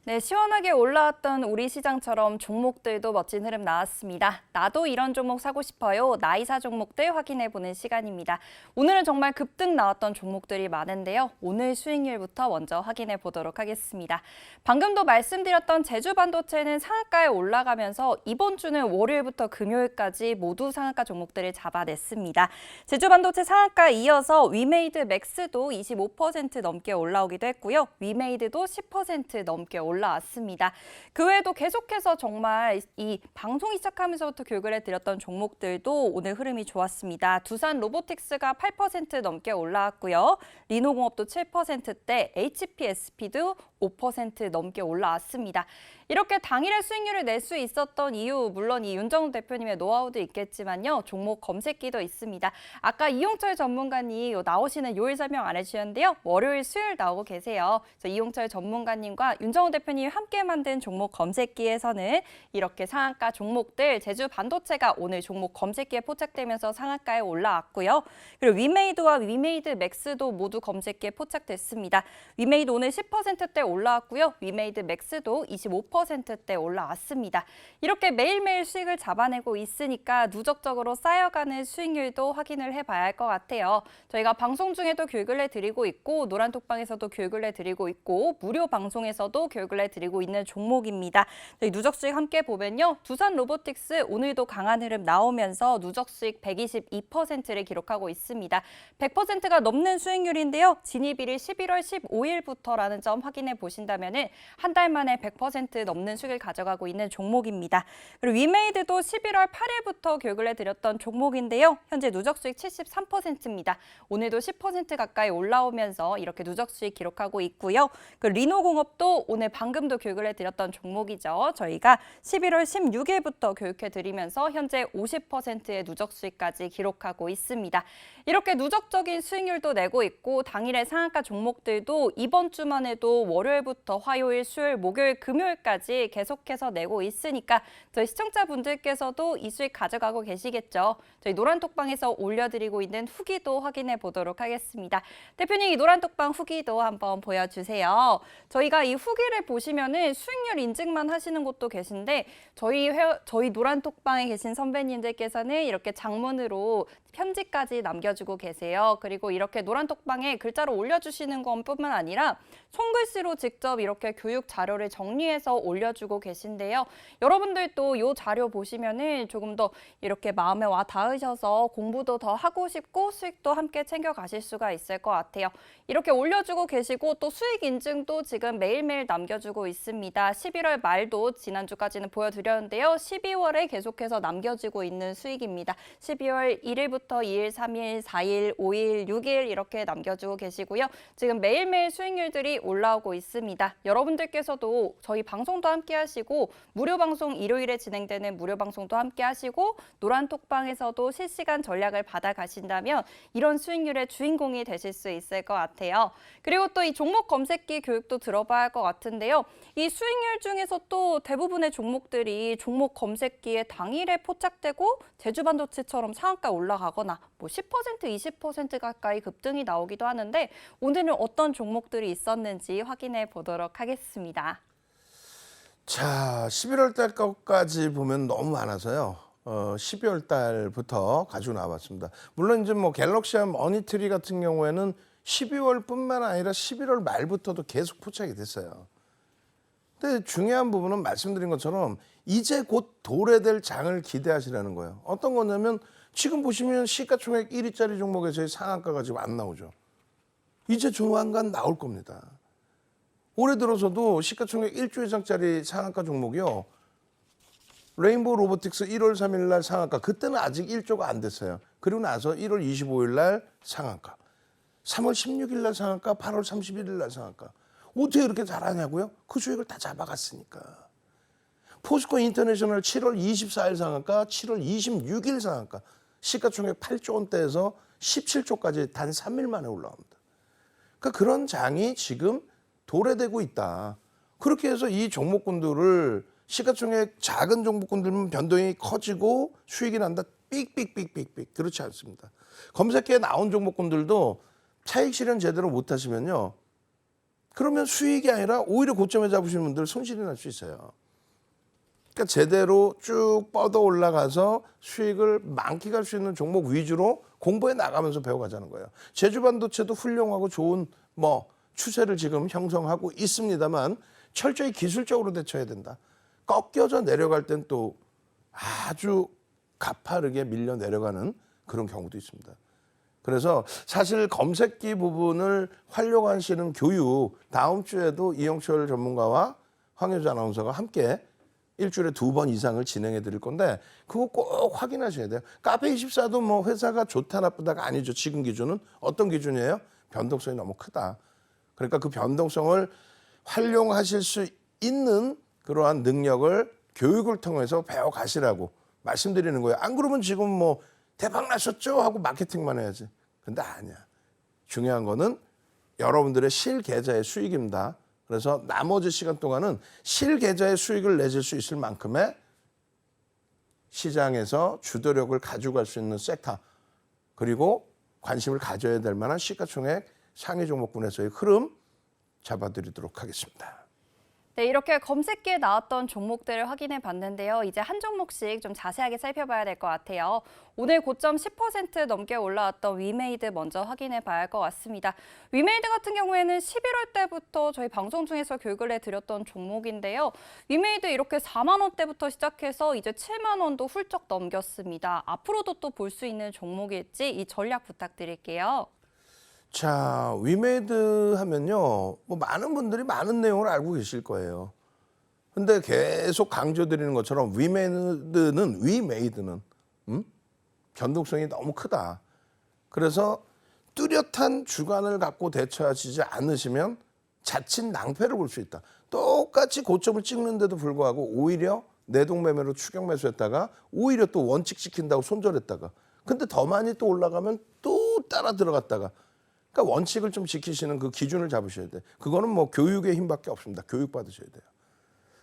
네, 시원하게 올라왔던 우리 시장처럼 종목들도 멋진 흐름 나왔습니다. 나도 이런 종목 사고 싶어요. 나이사 종목들 확인해보는 시간입니다. 오늘은 정말 급등 나왔던 종목들이 많은데요. 오늘 수익률부터 먼저 확인해 보도록 하겠습니다. 방금도 말씀드렸던 제주반도체는 상한가에 올라가면서 이번 주는 월요일부터 금요일까지 모두 상한가 종목들을 잡아냈습니다. 제주반도체 상한가에 이어서 위메이드 맥스도 25% 넘게 올라오기도 했고요. 위메이드도 10% 넘게 올라왔습니다. 그 외에도 계속해서 정말 이 방송이 시작하면서부터 교육을 해드렸던 종목들도 오늘 흐름이 좋았습니다. 두산 로보틱스가 8% 넘게 올라왔고요. 리노공업도 7%대, HPSP도 5% 넘게 올라왔습니다. 이렇게 당일의 수익률을 낼 수 있었던 이유, 물론 이 윤정우 대표님의 노하우도 있겠지만요. 종목 검색기도 있습니다. 아까 이용철 전문가님 나오시는 요일 설명 안 해주셨는데요. 월요일, 수요일 나오고 계세요. 그래서 이용철 전문가님과 윤정우 대표님이 함께 만든 종목 검색기에서는 이렇게 상한가 종목들, 제주 반도체가 오늘 종목 검색기에 포착되면서 상한가에 올라왔고요. 그리고 위메이드와 위메이드 맥스도 모두 검색기에 포착됐습니다. 위메이드 오늘 10%대 올라왔고요. 위메이드 맥스도 25%대 올라왔습니다. 이렇게 매일매일 수익을 잡아내고 있으니까 누적적으로 쌓여가는 수익률도 확인을 해봐야 할 것 같아요. 저희가 방송 중에도 교육을 해드리고 있고 노란톡방에서도 교육을 해드리고 있고 무료 방송에서도 교육을 해드리고 있는 종목입니다. 저희 누적 수익 함께 보면요. 두산 로보틱스 오늘도 강한 흐름 나오면서 누적 수익 122%를 기록하고 있습니다. 100%가 넘는 수익률인데요. 진입일이 11월 15일부터라는 점 확인해 보신다면 한 달 만에 100% 넘는 수익을 가져가고 있는 종목입니다. 그리고 위메이드도 11월 8일부터 교육을 해드렸던 종목인데요. 현재 누적 수익 73%입니다. 오늘도 10% 가까이 올라오면서 이렇게 누적 수익 기록하고 있고요. 그 리노공업도 오늘 방금도 교육을 해드렸던 종목이죠. 저희가 11월 16일부터 교육해드리면서 현재 50%의 누적 수익까지 기록하고 있습니다. 이렇게 누적적인 수익률도 내고 있고 당일의 상한가 종목들도 이번 주만 해도 월요일부터 화요일, 수요일, 목요일, 금요일까지 계속해서 내고 있으니까 저희 시청자분들께서도 이 수익 가져가고 계시겠죠. 저희 노란톡방에서 올려드리고 있는 후기도 확인해 보도록 하겠습니다. 대표님, 이 노란톡방 후기도 한번 보여주세요. 저희가 이 후기를 보시면은 수익률 인증만 하시는 곳도 계신데 저희 노란톡방에 계신 선배님들께서는 이렇게 장문으로 편지까지 남겨주고 계세요. 그리고 이렇게 노란톡방에 글자로 올려주시는 것뿐만 아니라 손글씨로 직접 이렇게 교육 자료를 정리해서 올려주고 계신데요. 여러분들도 이 자료 보시면은 조금 더 이렇게 마음에 와 닿으셔서 공부도 더 하고 싶고 수익도 함께 챙겨가실 수가 있을 것 같아요. 이렇게 올려주고 계시고 또 수익 인증도 지금 매일매일 남겨주고 있습니다. 11월 말도 지난주까지는 보여드렸는데요. 12월에 계속해서 남겨지고 있는 수익입니다. 12월 1일부터 2일, 3일, 4일, 5일, 6일 이렇게 남겨주고 계시고요. 지금 매일매일 수익률들이 올라오고 있습니다. 여러분들께서도 저희 방송도 함께 하시고 무료 방송 일요일에 진행되는 무료 방송도 함께 하시고 노란톡방에서도 실시간 전략을 받아 가신다면 이런 수익률의 주인공이 되실 수 있을 것 같아요. 그리고 또 이 종목 검색기 교육도 들어봐야 할 것 같은데요. 이 수익률 중에서 또 대부분의 종목들이 종목 검색기에 당일에 포착되고 제주반도체처럼 상한가 올라가거나 뭐 10%, 20% 가까이 급등이 나오기도 하는데 오늘은 어떤 종목들이 있었는지 확인해 보도록 하겠습니다. 자, 11월 달 것까지 보면 너무 많아서요. 12월 달부터 가지고 나와봤습니다. 물론 이제 뭐 갤럭시와 머니트리 같은 경우에는 12월뿐만 아니라 11월 말부터도 계속 포착이 됐어요. 근데 중요한 부분은 말씀드린 것처럼 이제 곧 도래될 장을 기대하시라는 거예요. 어떤 거냐면 지금 보시면 시가총액 1위짜리 종목에서의 상한가가 지금 안 나오죠. 이제 조만간 나올 겁니다. 올해 들어서도 시가총액 1조 이상짜리 상한가 종목이요. 레인보우 로보틱스 1월 3일 날 상한가. 그때는 아직 1조가 안 됐어요. 그리고 나서 1월 25일 날 상한가. 3월 16일 날 상한가, 8월 31일 날 상한가. 어떻게 그렇게 잘하냐고요? 그 수익을 다 잡아갔으니까. 포스코 인터내셔널 7월 24일 상한가, 7월 26일 상한가. 시가총액 8조 원대에서 17조까지 단 3일 만에 올라옵니다. 그러니까 그런 장이 지금 도래되고 있다. 그렇게 해서 이 종목군들을 시가총액 작은 종목군들은 변동이 커지고 수익이 난다. 삑삑삑삑삑. 그렇지 않습니다. 검색기에 나온 종목군들도 차익 실현 제대로 못하시면요. 그러면 수익이 아니라 오히려 고점에 잡으시는 분들 손실이 날 수 있어요. 그러니까 제대로 쭉 뻗어 올라가서 수익을 만끽할 수 있는 종목 위주로 공부해 나가면서 배워가자는 거예요. 제주반도체도 훌륭하고 좋은 추세를 지금 형성하고 있습니다만 철저히 기술적으로 대처해야 된다. 꺾여져 내려갈 땐 또 아주 가파르게 밀려 내려가는 그런 경우도 있습니다. 그래서 사실 검색기 부분을 활용하시는 교육 다음 주에도 이영철 전문가와 황효주 아나운서가 함께 일주일에 2번 이상을 진행해 드릴 건데 그거 꼭 확인하셔야 돼요. 카페24도 뭐 회사가 좋다 나쁘다가 아니죠. 지금 기준은 어떤 기준이에요? 변동성이 너무 크다. 그러니까 그 변동성을 활용하실 수 있는 그러한 능력을 교육을 통해서 배워가시라고 말씀드리는 거예요. 안 그러면 지금 뭐 대박 나셨죠? 하고 마케팅만 해야지. 근데 아니야. 중요한 거는 여러분들의 실계좌의 수익입니다. 그래서 나머지 시간 동안은 실계좌의 수익을 내실 수 있을 만큼의 시장에서 주도력을 가져갈 수 있는 섹터 그리고 관심을 가져야 될 만한 시가총액 상위 종목군에서의 흐름 잡아드리도록 하겠습니다. 네, 이렇게 검색기에 나왔던 종목들을 확인해 봤는데요. 이제 한 종목씩 좀 자세하게 살펴봐야 될 것 같아요. 오늘 고점 10% 넘게 올라왔던 위메이드 먼저 확인해 봐야 할 것 같습니다. 위메이드 같은 경우에는 11월 때부터 저희 방송 중에서 교육을 해드렸던 종목인데요. 위메이드 이렇게 4만 원대부터 시작해서 이제 7만 원도 훌쩍 넘겼습니다. 앞으로도 또 볼 수 있는 종목일지 이 전략 부탁드릴게요. 자, 위메이드 하면요. 뭐 많은 분들이 많은 내용을 알고 계실 거예요. 근데 계속 강조드리는 것처럼 위메이드는 변동성이 너무 크다. 그래서 뚜렷한 주관을 갖고 대처하시지 않으시면 자칫 낭패를 볼 수 있다. 똑같이 고점을 찍는데도 불구하고 오히려 내동매매로 추격 매수했다가 오히려 또 원칙 지킨다고 손절했다가 근데 더 많이 또 올라가면 또 따라 들어갔다가 그러니까 원칙을 좀 지키시는 그 기준을 잡으셔야 돼. 그거는 뭐 교육의 힘밖에 없습니다. 교육 받으셔야 돼요.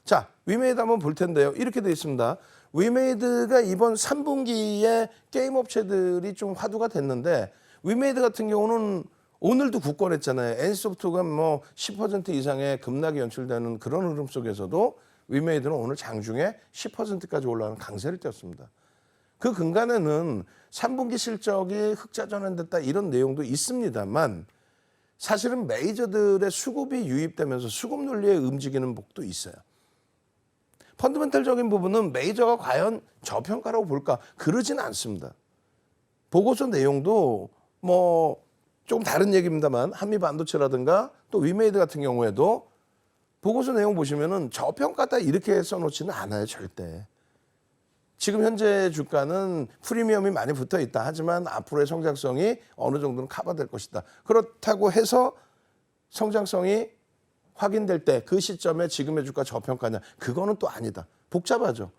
자, 위메이드 한번 볼 텐데요. 이렇게 돼 있습니다. 위메이드가 이번 3분기에 게임 업체들이 좀 화두가 됐는데 위메이드 같은 경우는 오늘도 굳건했잖아요. NC소프트가 뭐 10% 이상의 급락이 연출되는 그런 흐름 속에서도 위메이드는 오늘 장중에 10%까지 올라가는 강세를 띄웠습니다. 그 근간에는 3분기 실적이 흑자 전환됐다 이런 내용도 있습니다만 사실은 메이저들의 수급이 유입되면서 수급 논리에 움직이는 복도 있어요. 펀더멘털적인 부분은 메이저가 과연 저평가라고 볼까? 그러진 않습니다. 보고서 내용도 뭐 좀 다른 얘기입니다만 한미반도체라든가 또 위메이드 같은 경우에도 보고서 내용 보시면은 저평가다 이렇게 써놓지는 않아요, 절대. 지금 현재 주가는 프리미엄이 많이 붙어 있다. 하지만 앞으로의 성장성이 어느 정도는 커버될 것이다. 그렇다고 해서 성장성이 확인될 때 그 시점에 지금의 주가 저평가냐? 그거는 또 아니다. 복잡하죠.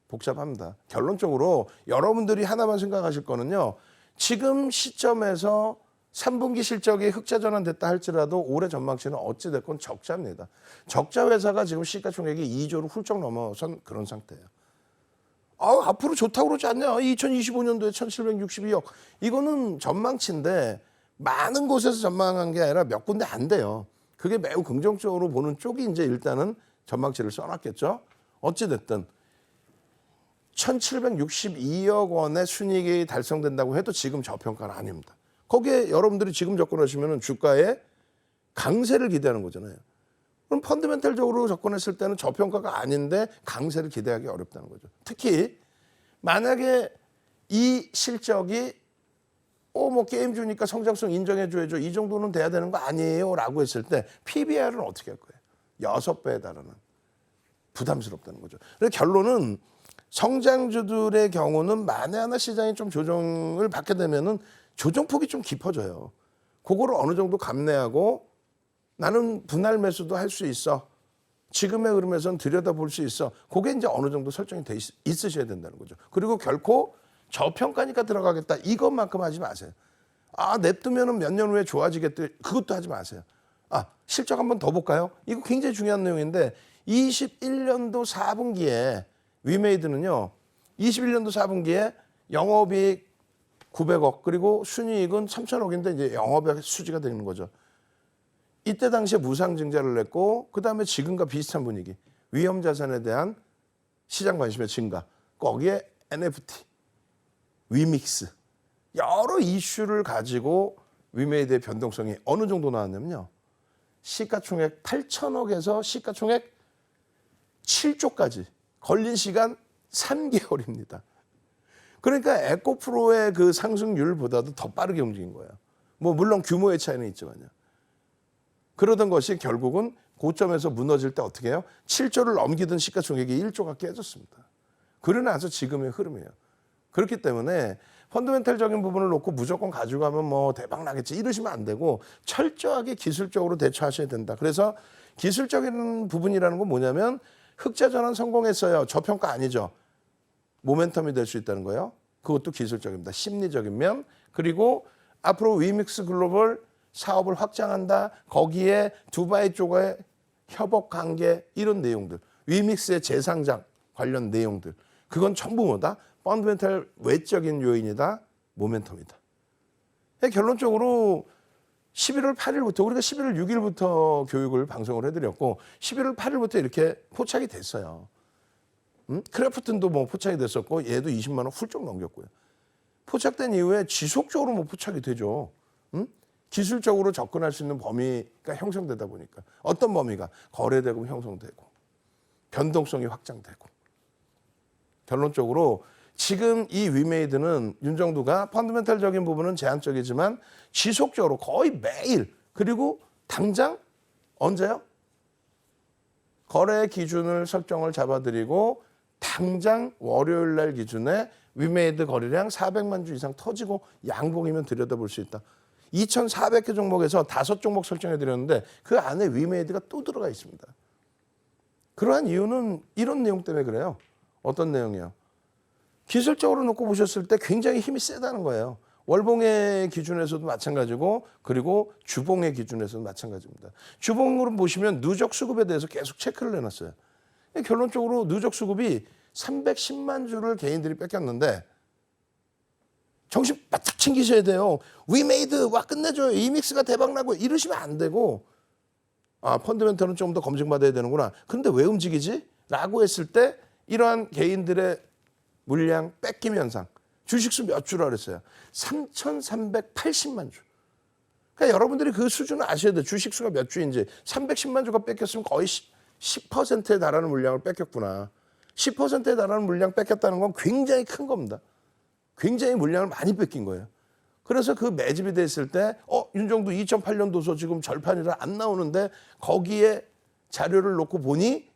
복잡합니다. 결론적으로 여러분들이 하나만 생각하실 거는요. 지금 시점에서 3분기 실적이 흑자 전환됐다 할지라도 올해 전망치는 어찌됐건 적자입니다. 적자 회사가 지금 시가총액이 2조를 훌쩍 넘어선 그런 상태예요. 앞으로 좋다고 그러지 않냐? 2025년도에 1762억. 이거는 전망치인데 많은 곳에서 전망한 게 아니라 몇 군데 안 돼요. 그게 매우 긍정적으로 보는 쪽이 이제 일단은 전망치를 써놨겠죠. 어찌됐든 1762억 원의 순이익이 달성된다고 해도 지금 저평가는 아닙니다. 거기에 여러분들이 지금 접근하시면 주가에 강세를 기대하는 거잖아요. 그럼 펀더멘털적으로 접근했을 때는 저평가가 아닌데 강세를 기대하기 어렵다는 거죠. 특히 만약에 이 실적이 뭐 게임 주니까 성장성 인정해줘야죠. 이 정도는 돼야 되는 거 아니에요? 라고 했을 때 PBR은 어떻게 할 거예요? 6배에 달하는. 부담스럽다는 거죠. 그래서 결론은 성장주들의 경우는 만에 하나 시장이 좀 조정을 받게 되면은 조정폭이 좀 깊어져요. 그거를 어느 정도 감내하고 나는 분할 매수도 할 수 있어. 지금의 흐름에서는 들여다볼 수 있어. 그게 이제 어느 정도 설정이 돼 있으셔야 된다는 거죠. 그리고 결코 저평가니까 들어가겠다. 이것만큼 하지 마세요. 냅두면은 몇 년 후에 좋아지겠다. 그것도 하지 마세요. 실적 한번 더 볼까요? 이거 굉장히 중요한 내용인데 21년도 4분기에 위메이드는요. 21년도 4분기에 영업이익 900억 그리고 순이익은 3,000억인데 이제 영업의 수지가 되는 거죠. 이때 당시에 무상증자를 냈고 그다음에 지금과 비슷한 분위기. 위험 자산에 대한 시장 관심의 증가. 거기에 NFT, 위믹스. 여러 이슈를 가지고 위메이드의 변동성이 어느 정도 나왔냐면요. 시가총액 8천억에서 시가총액 7조까지 걸린 시간 3개월입니다. 그러니까 에코프로의 그 상승률보다도 더 빠르게 움직인 거예요. 뭐 물론 규모의 차이는 있지만요. 그러던 것이 결국은 고점에서 무너질 때 어떻게 해요? 7조를 넘기던 시가총액이 1조가 깨졌습니다. 그러나서 지금의 흐름이에요. 그렇기 때문에 펀더멘탈적인 부분을 놓고 무조건 가지고 가면 뭐 대박 나겠지 이러시면 안 되고 철저하게 기술적으로 대처하셔야 된다. 그래서 기술적인 부분이라는 건 뭐냐면 흑자 전환 성공했어요. 저평가 아니죠. 모멘텀이 될 수 있다는 거예요. 그것도 기술적입니다. 심리적인 면. 그리고 앞으로 위믹스 글로벌 사업을 확장한다. 거기에 두바이 쪽의 협업 관계 이런 내용들. 위믹스의 재상장 관련 내용들. 그건 전부 뭐다? 펀더멘탈 외적인 요인이다. 모멘텀이다. 결론적으로 11월 8일부터 우리가 11월 6일부터 교육을 방송을 해드렸고 11월 8일부터 이렇게 포착이 됐어요. 크래프튼도 뭐 포착이 됐었고 얘도 20만 원 훌쩍 넘겼고요. 포착된 이후에 지속적으로 뭐 포착이 되죠. 기술적으로 접근할 수 있는 범위가 형성되다 보니까 어떤 범위가 거래되고 형성되고 변동성이 확장되고 결론적으로 지금 이 위메이드는 윤정두가 펀더멘탈적인 부분은 제한적이지만 지속적으로 거의 매일 그리고 당장 언제요? 거래 기준을 설정을 잡아드리고 당장 월요일 날 기준에 위메이드 거래량 400만 주 이상 터지고 양봉이면 들여다볼 수 있다. 2,400개 종목에서 5종목 설정해 드렸는데 그 안에 위메이드가 또 들어가 있습니다. 그러한 이유는 이런 내용 때문에 그래요. 어떤 내용이요? 기술적으로 놓고 보셨을 때 굉장히 힘이 세다는 거예요. 월봉의 기준에서도 마찬가지고 그리고 주봉의 기준에서도 마찬가지입니다. 주봉으로 보시면 누적 수급에 대해서 계속 체크를 해놨어요. 결론적으로 누적 수급이 310만 주를 개인들이 뺏겼는데 정신 바짝 챙기셔야 돼요. 위메이드 와 끝내줘요. 이믹스가 대박나고 이러시면 안 되고 아 펀더멘털은 좀 더 검증받아야 되는구나. 근데 왜 움직이지? 라고 했을 때 이러한 개인들의 물량 뺏김 현상. 주식수 몇 주라 그랬어요? 3,380만 주. 그러니까 여러분들이 그 수준을 아셔야 돼요. 주식수가 몇 주인지. 310만 주가 뺏겼으면 거의 10%에 달하는 물량을 뺏겼구나. 10%에 달하는 물량 뺏겼다는 건 굉장히 큰 겁니다. 굉장히 물량을 많이 뺏긴 거예요. 그래서 그 매집이 됐을 때 윤정두 2008년도서 지금 절판이라 안 나오는데 거기에 자료를 놓고 보니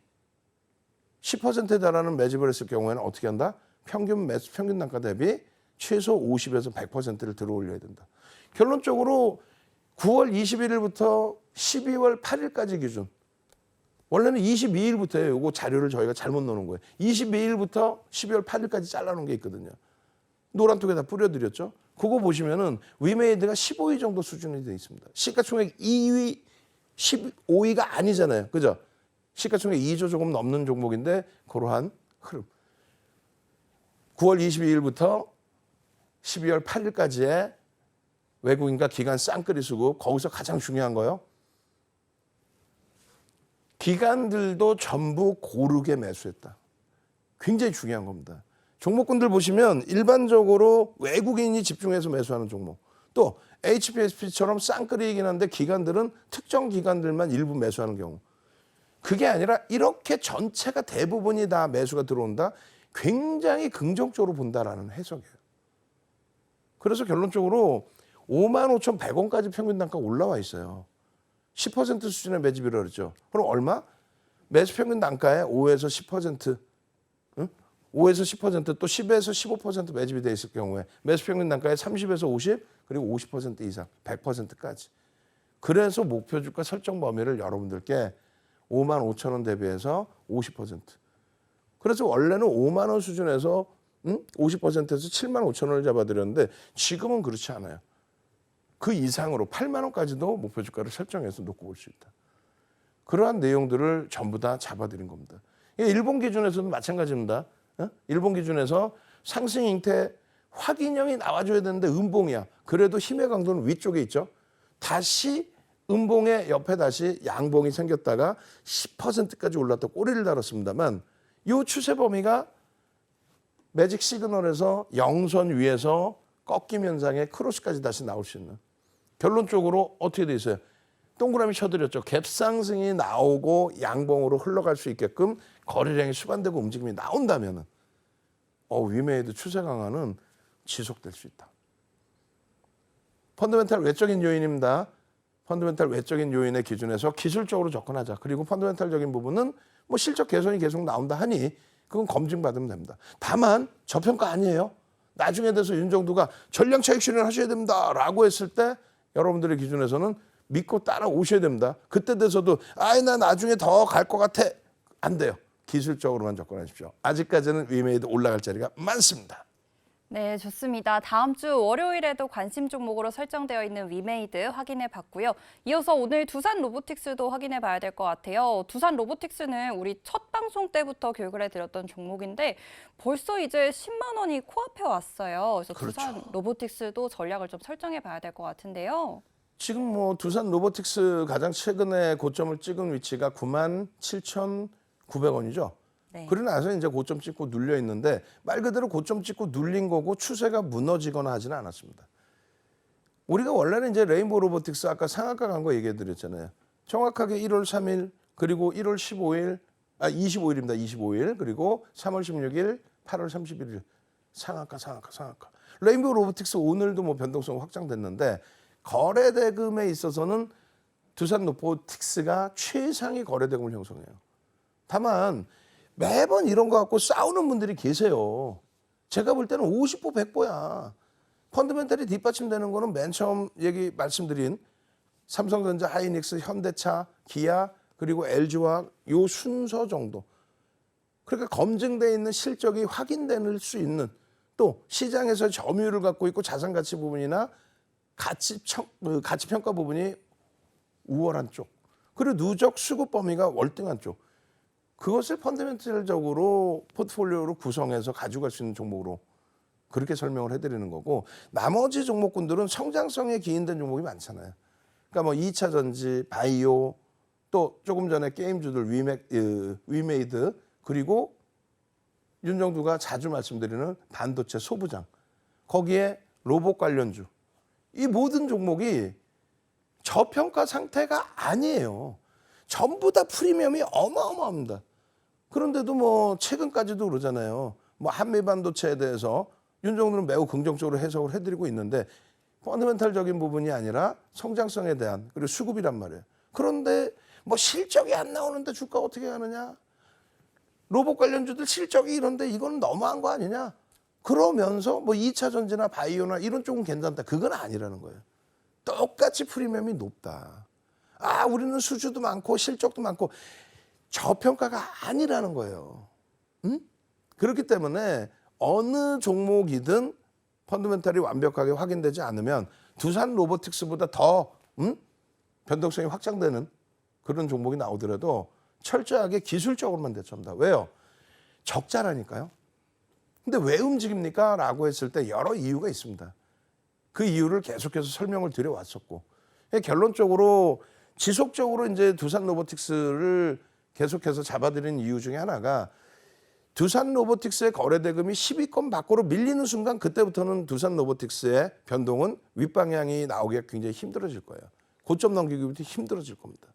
10%에 달하는 매집을 했을 경우에는 어떻게 한다? 평균 매수 평균 단가 대비 최소 50에서 100%를 들어올려야 된다. 결론적으로 9월 21일부터 12월 8일까지 기준. 원래는 22일부터예요. 이거 자료를 저희가 잘못 넣는 거예요. 22일부터 12월 8일까지 잘라놓은 게 있거든요. 노란톡에다 뿌려드렸죠. 그거 보시면은 위메이드가 15위 정도 수준이 되어 있습니다. 시가총액 2위, 15위가 아니잖아요. 그죠? 시가총액 2조 조금 넘는 종목인데 그러한 흐름. 9월 22일부터 12월 8일까지의 외국인과 기관 쌍끌이 수급 거기서 가장 중요한 거요. 기관들도 전부 고르게 매수했다. 굉장히 중요한 겁니다. 종목군들 보시면 일반적으로 외국인이 집중해서 매수하는 종목. 또 HPSP처럼 쌍끌이이긴 한데 기관들은 특정 기관들만 일부 매수하는 경우. 그게 아니라 이렇게 전체가 대부분이 다 매수가 들어온다. 굉장히 긍정적으로 본다라는 해석이에요. 그래서 결론적으로 55,100원까지 평균 단가 올라와 있어요. 10% 수준의 매집이라고 그랬죠. 그럼 얼마? 매수 평균 단가에 5에서 10%, 5에서 10%, 또 10에서 15% 매집이 돼 있을 경우에 매수 평균 단가에 30에서 50, 그리고 50% 이상, 100%까지. 그래서 목표 주가 설정 범위를 여러분들께 55,000원 대비해서 50%. 그래서 원래는 5만 원 수준에서 50%에서 7만 5천 원을 잡아드렸는데 지금은 그렇지 않아요. 그 이상으로 8만 원까지도 목표 주가를 설정해서 놓고 볼 수 있다. 그러한 내용들을 전부 다 잡아드린 겁니다. 일본 기준에서도 마찬가지입니다. 일본 기준에서 상승 형태 확인형이 나와줘야 되는데 음봉이야. 그래도 힘의 강도는 위쪽에 있죠. 다시 음봉의 옆에 다시 양봉이 생겼다가 10%까지 올랐다 꼬리를 달았습니다만 이 추세 범위가 매직 시그널에서 영선 위에서 꺾임 현상의 크로스까지 다시 나올 수 있는 결론적으로 어떻게 돼 있어요? 동그라미 쳐드렸죠. 갭상승이 나오고 양봉으로 흘러갈 수 있게끔 거래량이 수반되고 움직임이 나온다면 위메이드 추세 강화는 지속될 수 있다. 펀더멘탈 외적인 요인입니다. 펀더멘탈 외적인 요인의 기준에서 기술적으로 접근하자. 그리고 펀더멘탈적인 부분은 뭐 실적 개선이 계속 나온다 하니 그건 검증받으면 됩니다. 다만 저평가 아니에요. 나중에 돼서 윤정두가 전량 차익 실현하셔야 됩니다라고 했을 때 여러분들의 기준에서는 믿고 따라오셔야 됩니다. 그때 돼서도 나 나중에 더 갈 것 같아. 안 돼요. 기술적으로만 접근하십시오. 아직까지는 위메이드 올라갈 자리가 많습니다. 네, 좋습니다. 다음 주 월요일에도 관심 종목으로 설정되어 있는 위메이드 확인해 봤고요. 이어서 오늘 두산 로보틱스도 확인해 봐야 될 것 같아요. 두산 로보틱스는 우리 첫 방송 때부터 교육을 해드렸던 종목인데 벌써 이제 10만 원이 코앞에 왔어요. 그래서 그렇죠. 두산 로보틱스도 전략을 좀 설정해 봐야 될 것 같은데요. 지금 뭐 두산 로보틱스 가장 최근에 고점을 찍은 위치가 97,900원이죠. 네. 그러고 나서 이제 고점 찍고 눌려 있는데 말 그대로 고점 찍고 눌린 거고 추세가 무너지거나 하지는 않았습니다. 우리가 원래는 이제 레인보우 로보틱스 아까 상한가 간 거 얘기해 드렸잖아요. 정확하게 1월 3일 그리고 1월 15일 25일입니다. 25일 그리고 3월 16일 8월 31일 상한가. 레인보우 로보틱스 오늘도 뭐 변동성 확장됐는데 거래 대금에 있어서는 두산 로보틱스가 최상의 거래 대금을 형성해요. 다만 매번 이런 거 갖고 싸우는 분들이 계세요. 제가 볼 때는 50보 100보야. 펀더멘탈이 뒷받침되는 거는 맨 처음 말씀드린 삼성전자, 하이닉스, 현대차, 기아 그리고 LG화학 요 순서 정도. 그러니까 검증돼 있는 실적이 확인될 수 있는 또 시장에서 점유율을 갖고 있고 자산 가치 부분이나 가치 평가 부분이 우월한 쪽. 그리고 누적 수급 범위가 월등한 쪽. 그것을 펀더멘탈적으로 포트폴리오로 구성해서 가져갈 수 있는 종목으로 그렇게 설명을 해드리는 거고 나머지 종목군들은 성장성에 기인된 종목이 많잖아요. 그러니까 뭐 2차 전지, 바이오 또 조금 전에 게임주들 위메이드 그리고 윤정두가 자주 말씀드리는 반도체 소부장 거기에 로봇 관련주 이 모든 종목이 저평가 상태가 아니에요. 전부 다 프리미엄이 어마어마합니다. 그런데도 뭐 최근까지도 그러잖아요. 뭐 한미 반도체에 대해서 윤정두는 매우 긍정적으로 해석을 해드리고 있는데 펀더멘탈적인 부분이 아니라 성장성에 대한 그리고 수급이란 말이에요. 그런데 뭐 실적이 안 나오는데 주가 어떻게 하느냐? 로봇 관련주들 실적이 이런데 이건 너무한 거 아니냐? 그러면서 뭐 2차 전지나 바이오나 이런 쪽은 괜찮다. 그건 아니라는 거예요. 똑같이 프리미엄이 높다. 우리는 수주도 많고 실적도 많고 저평가가 아니라는 거예요. 그렇기 때문에 어느 종목이든 펀더멘탈이 완벽하게 확인되지 않으면 두산 로보틱스보다 더 변동성이 확장되는 그런 종목이 나오더라도 철저하게 기술적으로만 대처합니다. 왜요? 적자라니까요. 근데 왜 움직입니까? 라고 했을 때 여러 이유가 있습니다. 그 이유를 계속해서 설명을 드려왔었고 결론적으로 지속적으로 이제 두산 로보틱스를 계속해서 잡아들인 이유 중에 하나가 두산 로보틱스의 거래 대금이 10위권 밖으로 밀리는 순간 그때부터는 두산 로보틱스의 변동은 윗방향이 나오기가 굉장히 힘들어질 거예요. 고점 넘기기부터 힘들어질 겁니다.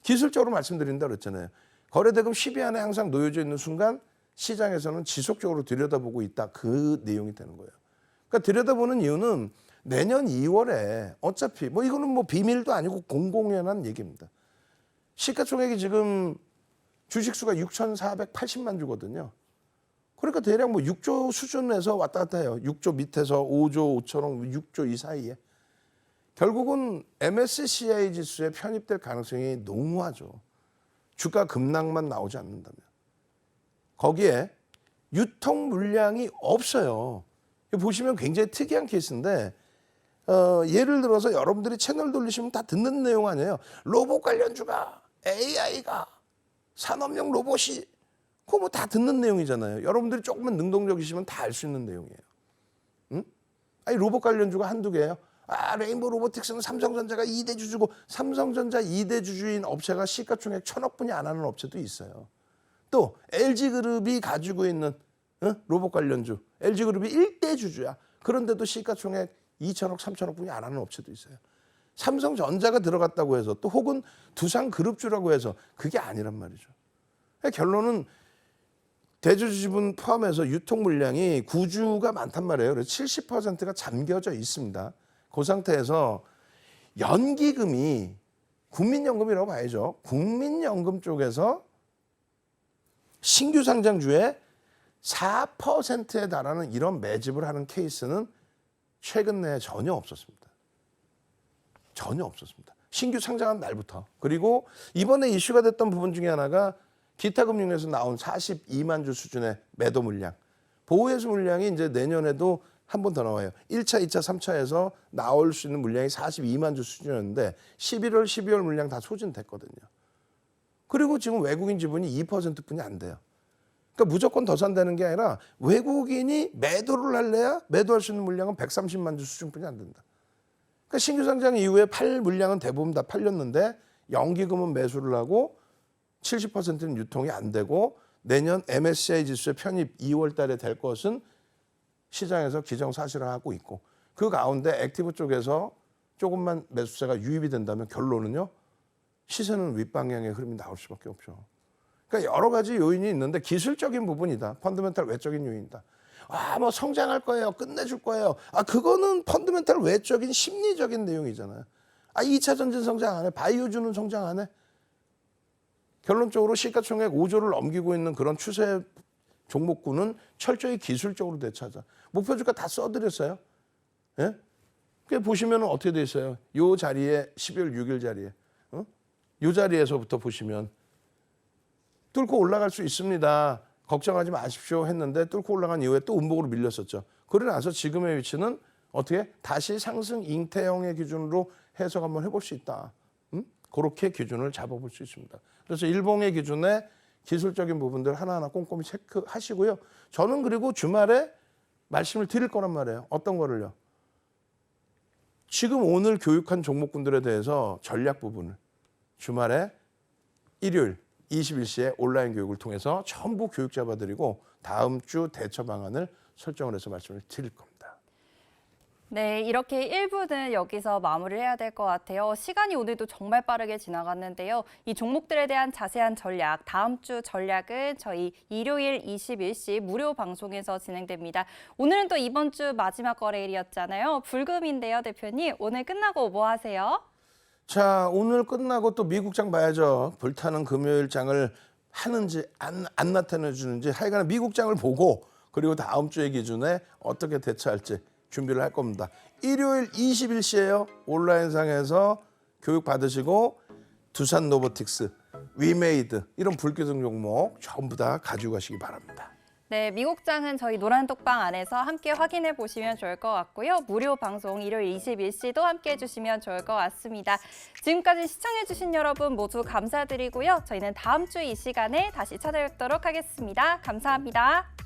기술적으로 말씀드린다 그랬잖아요. 거래 대금 10위 안에 항상 놓여져 있는 순간 시장에서는 지속적으로 들여다보고 있다. 그 내용이 되는 거예요. 그러니까 들여다보는 이유는 내년 2월에 어차피 뭐 이거는 뭐 비밀도 아니고 공공연한 얘기입니다. 시가총액이 지금 주식수가 6,480만 주거든요. 그러니까 대략 뭐 6조 수준에서 왔다 갔다 해요. 6조 밑에서 5조 5천억, 6조 이 사이에. 결국은 MSCI 지수에 편입될 가능성이 농후하죠. 주가 급락만 나오지 않는다면. 거기에 유통 물량이 없어요. 보시면 굉장히 특이한 케이스인데 예를 들어서 여러분들이 채널 돌리시면 다 듣는 내용 아니에요. 로봇 관련주가 AI가 산업용 로봇이 그거 뭐 다 듣는 내용이잖아요. 여러분들이 조금만 능동적이시면 다 알 수 있는 내용이에요. 아니 로봇 관련주가 한두 개예요? 레인보우 로보틱스는 삼성전자가 2대 주주고 삼성전자 2대 주주인 업체가 시가총액 1,000억 분이 안 하는 업체도 있어요. 또 LG그룹이 가지고 있는 로봇 관련주 LG그룹이 1대 주주야. 그런데도 시가총액 2,000억, 3,000억 분이 안 하는 업체도 있어요. 삼성전자가 들어갔다고 해서 또 혹은 두산그룹주라고 해서 그게 아니란 말이죠. 결론은 대주주 지분 포함해서 유통 물량이 구주가 많단 말이에요. 그래서 70%가 잠겨져 있습니다. 그 상태에서 연기금이 국민연금이라고 봐야죠. 국민연금 쪽에서 신규 상장주의 4%에 달하는 이런 매집을 하는 케이스는 최근 내에 전혀 없었습니다. 전혀 없었습니다. 신규 상장한 날부터. 그리고 이번에 이슈가 됐던 부분 중에 하나가 기타금융에서 나온 42만 주 수준의 매도 물량. 보호해수 물량이 이제 내년에도 한 번 더 나와요. 1차, 2차, 3차에서 나올 수 있는 물량이 42만 주 수준이었는데 11월, 12월 물량 다 소진됐거든요. 그리고 지금 외국인 지분이 2%뿐이 안 돼요. 그러니까 무조건 더 산다는 게 아니라 외국인이 매도를 할래야 매도할 수 있는 물량은 130만 주 수준뿐이 안 된다. 그러니까 신규 상장 이후에 팔 물량은 대부분 다 팔렸는데 연기금은 매수를 하고 70%는 유통이 안 되고 내년 MSCI 지수의 편입 2월 달에 될 것은 시장에서 기정사실화하고 있고 그 가운데 액티브 쪽에서 조금만 매수세가 유입이 된다면 결론은요. 시세는 윗방향의 흐름이 나올 수밖에 없죠. 그러니까 여러 가지 요인이 있는데 기술적인 부분이다. 펀더멘탈 외적인 요인이다. 뭐 성장할 거예요. 끝내줄 거예요. 그거는 펀더멘탈 외적인 심리적인 내용이잖아요. 2차 전지 성장 안 해. 바이오주는 성장 안 해. 결론적으로 시가총액 5조를 넘기고 있는 그런 추세 종목군은 철저히 기술적으로 대처하자. 목표 주가 다 써드렸어요. 예? 그 보시면 어떻게 돼 있어요? 요 자리에 12월 6일 자리에 요 자리에서부터 보시면 뚫고 올라갈 수 있습니다. 걱정하지 마십시오 했는데 뚫고 올라간 이후에 또 음봉으로 밀렸었죠. 그러고 나서 지금의 위치는 어떻게 다시 상승 잉태형의 기준으로 해석 한번 해볼 수 있다. 그렇게 기준을 잡아볼 수 있습니다. 그래서 일봉의 기준에 기술적인 부분들 하나하나 꼼꼼히 체크하시고요. 저는 그리고 주말에 말씀을 드릴 거란 말이에요. 어떤 거를요? 지금 오늘 교육한 종목군들에 대해서 전략 부분을 주말에 일요일 21시에 온라인 교육을 통해서 전부 교육 잡아드리고 다음 주 대처 방안을 설정을 해서 말씀을 드릴 겁니다. 네, 이렇게 1부는 여기서 마무리를 해야 될 것 같아요. 시간이 오늘도 정말 빠르게 지나갔는데요. 이 종목들에 대한 자세한 전략, 다음 주 전략은 저희 일요일 21시 무료 방송에서 진행됩니다. 오늘은 또 이번 주 마지막 거래일이었잖아요. 불금인데요, 대표님. 오늘 끝나고 뭐 하세요? 자, 오늘 끝나고 또 미국장 봐야죠. 불타는 금요일장을 하는지 안 나타내주는지 하여간 미국장을 보고 그리고 다음 주의 기준에 어떻게 대처할지 준비를 할 겁니다. 일요일 21시에요. 온라인상에서 교육 받으시고 두산 로보틱스, 위메이드 이런 불규정 종목 전부 다 가지고 가시기 바랍니다. 네, 미국장은 저희 노란톡방 안에서 함께 확인해 보시면 좋을 것 같고요. 무료 방송 일요일 21시도 함께 해주시면 좋을 것 같습니다. 지금까지 시청해 주신 여러분 모두 감사드리고요. 저희는 다음 주 이 시간에 다시 찾아뵙도록 하겠습니다. 감사합니다.